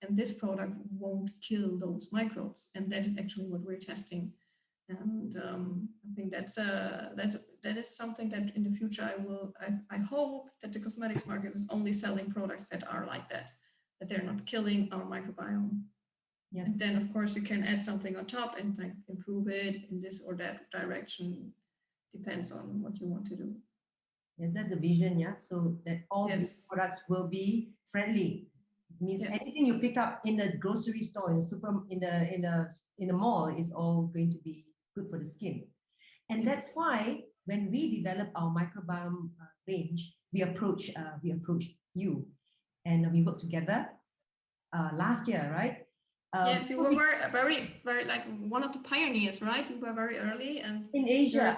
and this product won't kill those microbes. And that is actually what we're testing. And I think that is something that in the future I hope that the cosmetics market is only selling products that are like that they're not killing our microbiome. Yes. And then of course you can add something on top and like improve it in this or that direction. Depends on what you want to do. Yes, that's the vision, yeah. So that all these products will be friendly. It means anything you pick up in the grocery store, in the mall, is all going to be good for the skin. And that's why when we develop our microbiome range, we approach you, and we work together last year, right? Yes, you were very like one of the pioneers, right? You were very early and in Asia.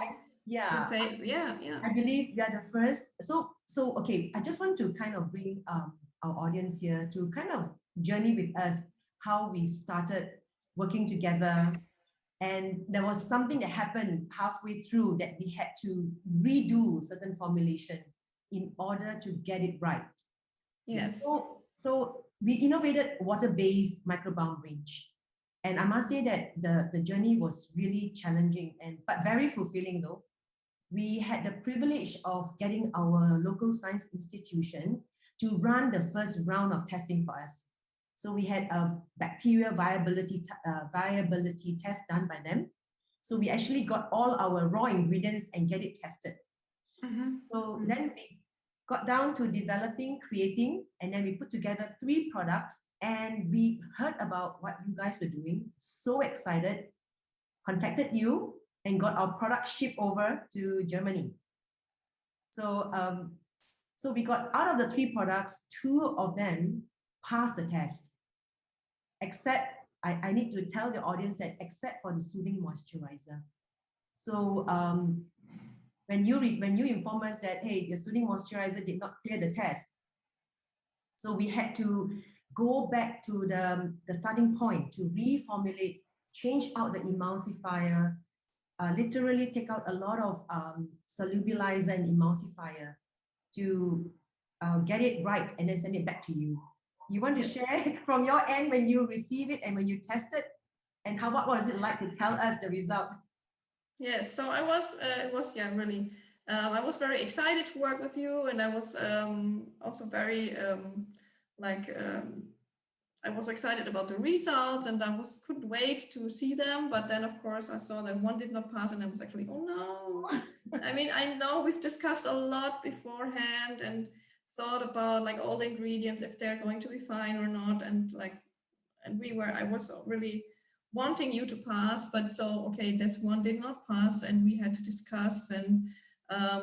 I believe we are the first. So okay, I just want to kind of bring our audience here to kind of journey with us how we started working together. And there was something that happened halfway through that we had to redo certain formulation in order to get it right. Yes. So we innovated water-based microbiome range. And I must say that the journey was really challenging but very fulfilling though. We had the privilege of getting our local science institution to run the first round of testing for us. So we had a bacteria viability test done by them. So we actually got all our raw ingredients and get it tested. So then we got down to developing, creating, and then we put together 3 products, and we heard about what you guys were doing. So excited, contacted you, and got our product shipped over to Germany. So, so we got out of the 3 products, 2 of them passed the test. Except, I need to tell the audience that except for the soothing moisturizer. So when you inform us that, hey, the soothing moisturizer did not clear the test, so we had to go back to the starting point to reformulate, change out the emulsifier, literally take out a lot of solubilizer and emulsifier to get it right and then send it back to you. You want to share from your end when you receive it and when you test it, and what was it like to tell us the result? Yes, so I was, really, I was very excited to work with you, and I was also very I was excited about the results, and I couldn't wait to see them. But then, of course, I saw that one did not pass, and I was actually, oh no. I mean, I know we've discussed a lot beforehand and thought about like all the ingredients, if they're going to be fine or not, and I was really wanting you to pass, but so okay, this one did not pass, and we had to discuss, and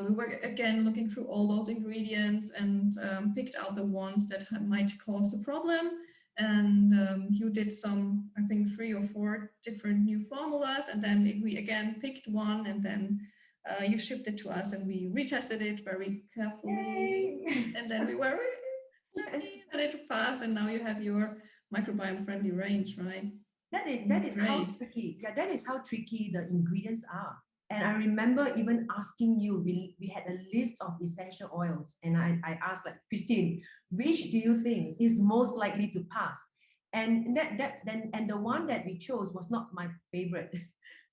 we were again looking through all those ingredients and picked out the ones that might cause the problem. And you did some, I think 3 or 4 different new formulas, and then we again picked one, and then you shipped it to us, and we retested it very carefully. Yay! And then we were really happy that it passed, and now you have your microbiome friendly range, right? That is how tricky. Yeah, that is how tricky the ingredients are. And I remember even asking you, we had a list of essential oils, and I asked like, Kristin, which do you think is most likely to pass? And the one that we chose was not my favorite.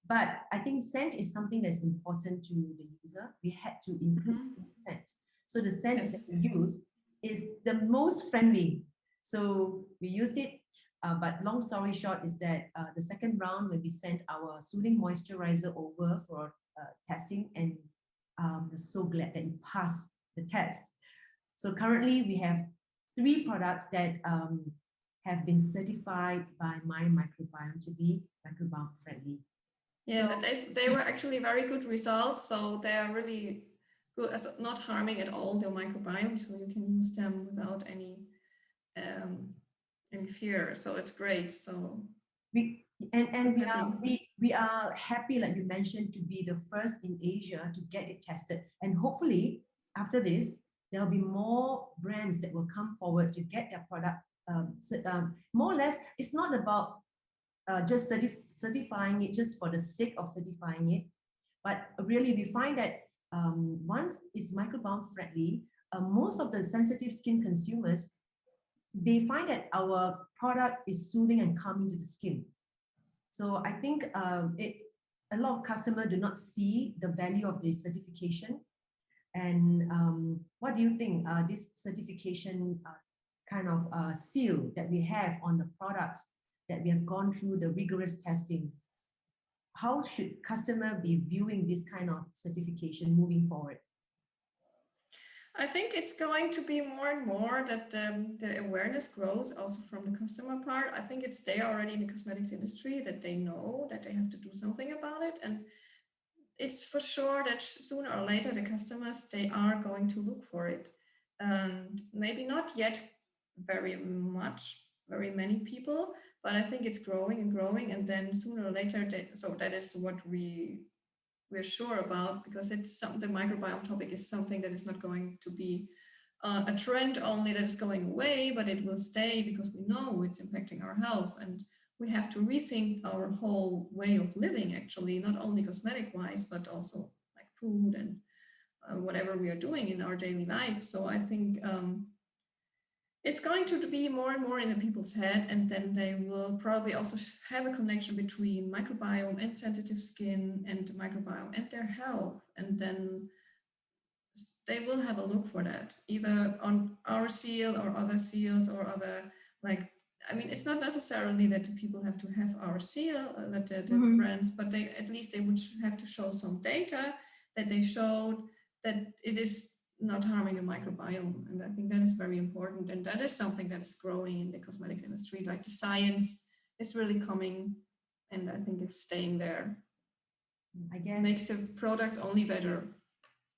But I think scent is something that's important to the user. We had to include scent. So the scent that we use is the most friendly. So we used it. But long story short is that the second round, when we sent our soothing moisturizer over for testing, and I'm so glad that it passed the test. So currently we have 3 products that have been certified by My Microbiome to be microbiome friendly. Yeah, so, they were actually very good results. So they are really good, not harming at all the microbiome. So you can use them without any fear. So it's great. So we are happy, like you mentioned, to be the first in Asia to get it tested. And hopefully after this, there'll be more brands that will come forward to get their product more or less. It's not about just certifying it just for the sake of certifying it, but really we find that once it's microbiome friendly, most of the sensitive skin consumers they find that our product is soothing and calming to the skin. So I think a lot of customers do not see the value of the certification. And what do you think this certification kind of seal that we have on the products that we have gone through the rigorous testing? How should customer be viewing this kind of certification moving forward? I think it's going to be more and more that the awareness grows also from the customer part. I think it's there already in the cosmetics industry that they know that they have to do something about it. And it's for sure that sooner or later the customers, they are going to look for it. And maybe not yet very very many people, but I think it's growing and growing. And then sooner or later, so that is what we're sure about, because it's the microbiome topic is something that is not going to be a trend only that is going away, but it will stay because we know it's impacting our health, and we have to rethink our whole way of living, actually, not only cosmetic wise, but also like food and whatever we are doing in our daily life. So I think it's going to be more and more in the people's head, and then they will probably also have a connection between microbiome and sensitive skin and the microbiome and their health. And then they will have a look for that, either on our seal or other seals or other, like, I mean, it's not necessarily that the people have to have our seal, that the brands, but they at least they would have to show some data that they showed that it is not harming the microbiome. And I think that is very important. And that is something that is growing in the cosmetics industry. Like the science is really coming, and I think it's staying there. I guess makes the products only better.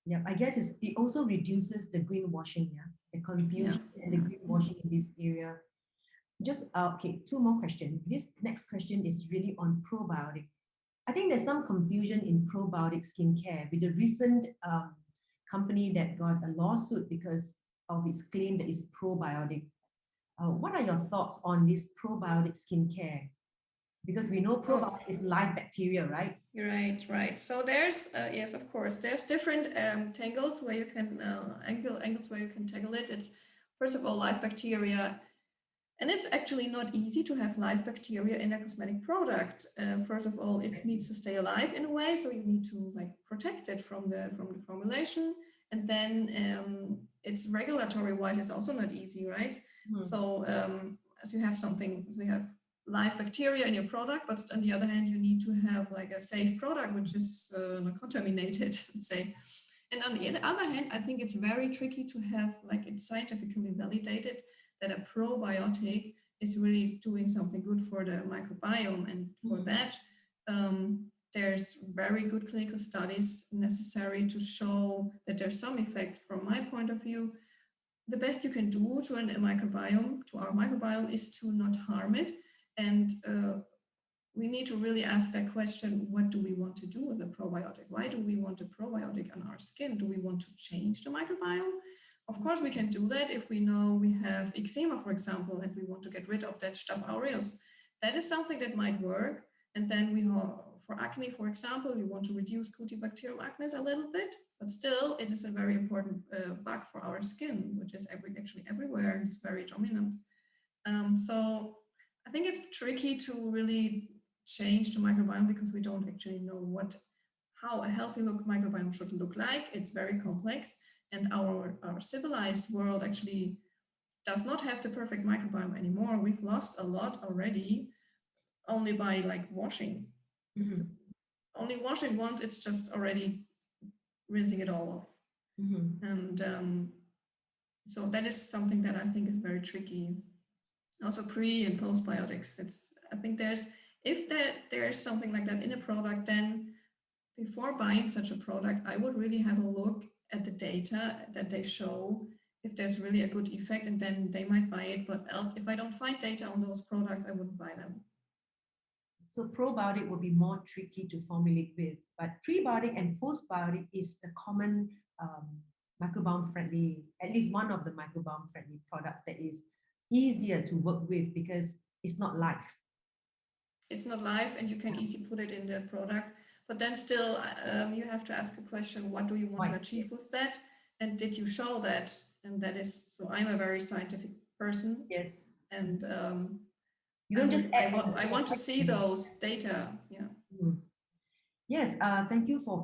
Yeah, I guess it also reduces the greenwashing, yeah, the confusion and the greenwashing in this area. Just okay, two more questions. This next question is really on probiotic. I think there's some confusion in probiotic skincare with the recent company that got a lawsuit because of its claim that it's probiotic. What are your thoughts on this probiotic skincare? Because we know probiotic is live bacteria, right? Right. So there's yes, of course, there's different tangles where you can angles where you can tangle it. It's first of all live bacteria, and it's actually not easy to have live bacteria in a cosmetic product. First of all, it needs to stay alive in a way, so you need to like protect it from the formulation, and then it's regulatory wise, it's also not easy, right? So as you have something, so you have live bacteria in your product, but on the other hand, you need to have like a safe product which is not contaminated, let's say. And on the other hand, I think it's very tricky to have like it's scientifically validated that a probiotic is really doing something good for the microbiome. And for that, there's very good clinical studies necessary to show that there's some effect. From my point of view, the best you can do to our microbiome, is to not harm it. And we need to really ask that question, what do we want to do with a probiotic? Why do we want a probiotic on our skin? Do we want to change the microbiome? Of course, we can do that if we know we have eczema, for example, and we want to get rid of that Staph aureus. That is something that might work. And then we have, for acne, for example, we want to reduce Cutibacterium acnes a little bit, but still it is a very important bug for our skin, which is actually everywhere and is very dominant. So I think it's tricky to really change the microbiome because we don't actually know how a healthy microbiome should look like. It's very complex, and our civilized world actually does not have the perfect microbiome anymore. We've lost a lot already, only by like washing. Only washing once, it's just already rinsing it all off. And so that is something that I think is very tricky. Also pre and postbiotics. I think if there's something like that in a product, then before buying such a product, I would really have a look at the data that they show, if there's really a good effect, and then they might buy it. But else, if I don't find data on those products, I wouldn't buy them. So probiotic will be more tricky to formulate with, but prebiotic and postbiotic is the common microbiome friendly, at least one of the microbiome friendly products that is easier to work with because it's not live. It's not live, and you can easily put it in the product. But then still, you have to ask a question, what do you want to achieve with that? And did you show that? And that is, so I'm a very scientific person. Yes. And You don't just add I want to see those data. Yeah. Yes, thank you for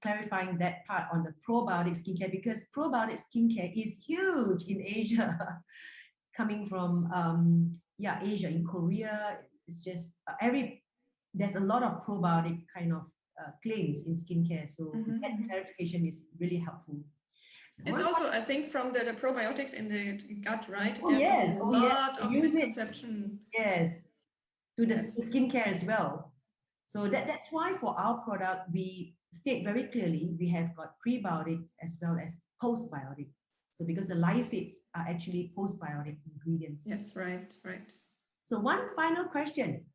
clarifying that part on the probiotic skincare, because probiotic skincare is huge in Asia. Coming from Asia, in Korea, it's just there's a lot of probiotic kind of claims in skincare. So that clarification is really helpful. It's also, I think, from the probiotics in the gut, right? Oh, There's yes. also a lot of misconception. Yes, to the skincare as well. So that's why for our product, we state very clearly we have got prebiotics as well as postbiotic. So because the lysates are actually postbiotic ingredients. Yes, right. So one final question.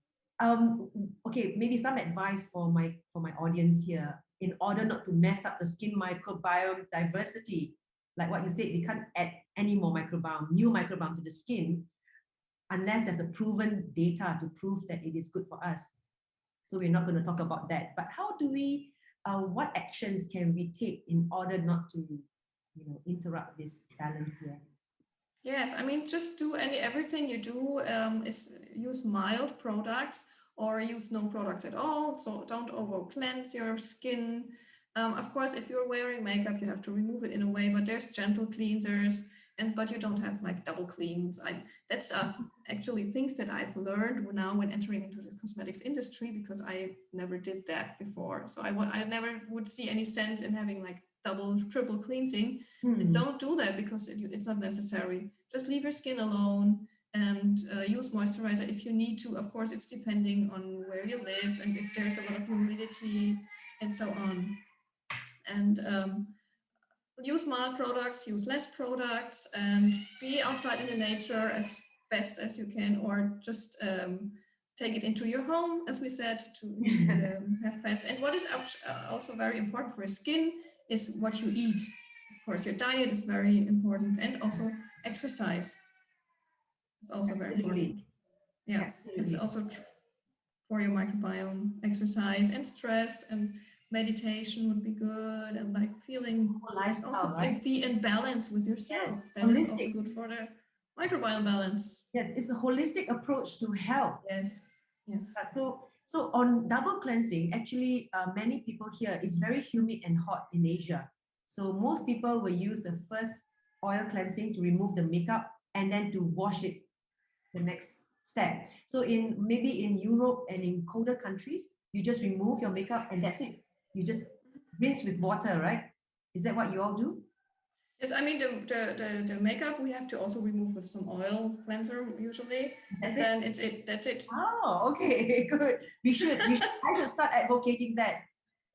Okay, maybe some advice for my audience here, in order not to mess up the skin microbiome diversity. Like what you said, we can't add any more new microbiome to the skin unless there's a proven data to prove that it is good for us. So we're not going to talk about that. But how do we, what actions can we take in order not to, interrupt this balance here? Yes, I mean, just do everything you do is use mild products or use no products at all. So don't over cleanse your skin. Of course, if you're wearing makeup, you have to remove it in a way, but there's gentle cleansers, but you don't have like double cleans. That's actually things that I've learned now when entering into the cosmetics industry, because I never did that before. So I never would see any sense in having like double, triple cleansing. Don't do that because it's not necessary. Just leave your skin alone and use moisturizer if you need to. Of course, it's depending on where you live and if there's a lot of humidity and so on. And use mild products, use less products, and be outside in the nature as best as you can, or just take it into your home, as we said, to have pets. And what is also very important for skin is what you eat. Of course, your diet is very important, and also exercise. It's also very important. Yeah, it's also for your microbiome. Exercise and stress and meditation would be good, and like feeling lifestyle, also right? Be in balance with yourself. That is also good for the microbiome balance. Yes, it's a holistic approach to health. Yes. So on double cleansing, actually, many people here, it's very humid and hot in Asia. So most people will use the first oil cleansing to remove the makeup and then to wash it the next step. So maybe in Europe and in colder countries, you just remove your makeup and that's it. You just rinse with water, right? Is that what you all do? Yes, I mean the makeup we have to also remove with some oil cleanser usually. Then that's it. Oh, okay, good. I should start advocating that,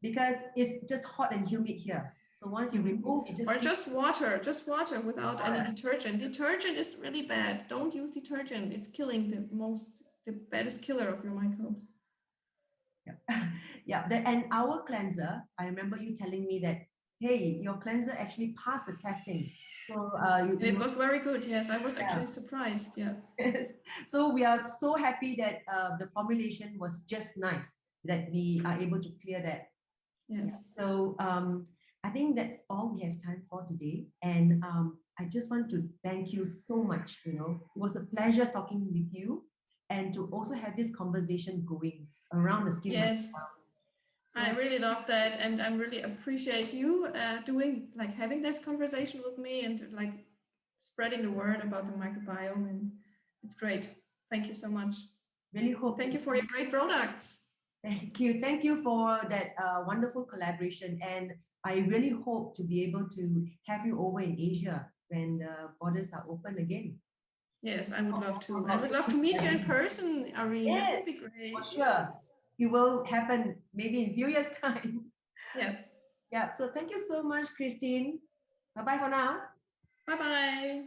because it's just hot and humid here. So once you remove, just water without any detergent. Detergent is really bad. Don't use detergent. It's killing the baddest killer of your microbes. Yeah. And our cleanser, I remember you telling me that, hey, your cleanser actually passed the testing. So it was very good. Yes, I was actually surprised. Yeah. So we are so happy that the formulation was just nice, that we are able to clear that. Yes. Yeah. So I think that's all we have time for today. And I just want to thank you so much. It was a pleasure talking with you, and to also have this conversation going around the skin. Yes. So, I really love that, and I really appreciate you having this conversation with me and like spreading the word about the microbiome, and it's great. Thank you so much. Really hope. Thank you for your great products. Thank you for that wonderful collaboration, and I really hope to be able to have you over in Asia when the borders are open again. Yes, I would love to. I would love to meet you in person, Irene. Yes, that would be great. For sure. It will happen maybe in a few years' time. Yeah. Yeah. So thank you so much, Kristin. Bye-bye for now. Bye-bye.